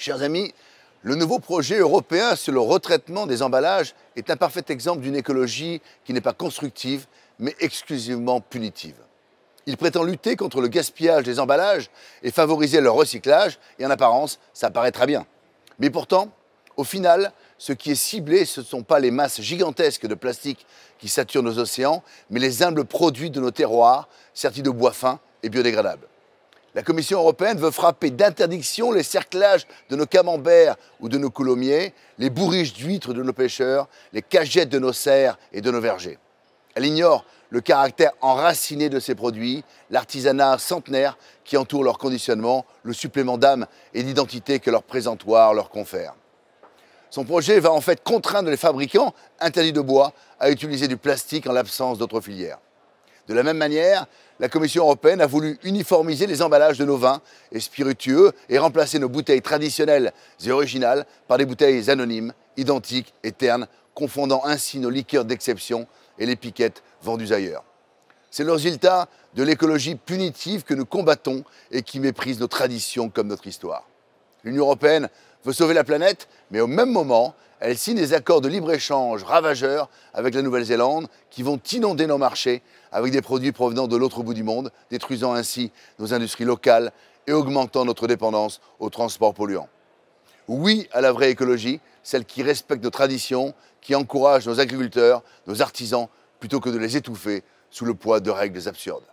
Chers amis, le nouveau projet européen sur le retraitement des emballages est un parfait exemple d'une écologie qui n'est pas constructive, mais exclusivement punitive. Il prétend lutter contre le gaspillage des emballages et favoriser leur recyclage, et en apparence, ça paraît très bien. Mais pourtant, au final, ce qui est ciblé, ce ne sont pas les masses gigantesques de plastique qui saturent nos océans, mais les humbles produits de nos terroirs, sertis de bois fin et biodégradables. La Commission européenne veut frapper d'interdiction les cerclages de nos camemberts ou de nos coulommiers, les bourriches d'huîtres de nos pêcheurs, les cagettes de nos cerfs et de nos vergers. Elle ignore le caractère enraciné de ces produits, l'artisanat centenaire qui entoure leur conditionnement, le supplément d'âme et d'identité que leur présentoir leur confère. Son projet va en fait contraindre les fabricants interdits de bois à utiliser du plastique en l'absence d'autres filières. De la même manière, la Commission européenne a voulu uniformiser les emballages de nos vins et spiritueux et remplacer nos bouteilles traditionnelles et originales par des bouteilles anonymes, identiques et ternes, confondant ainsi nos liqueurs d'exception et l'étiquette vendues ailleurs. C'est le résultat de l'écologie punitive que nous combattons et qui méprise nos traditions comme notre histoire. L'Union européenne veut sauver la planète, mais au même moment, elle signe des accords de libre-échange ravageurs avec la Nouvelle-Zélande qui vont inonder nos marchés avec des produits provenant de l'autre bout du monde, détruisant ainsi nos industries locales et augmentant notre dépendance aux transports polluants. Oui à la vraie écologie, celle qui respecte nos traditions, qui encourage nos agriculteurs, nos artisans, plutôt que de les étouffer sous le poids de règles absurdes.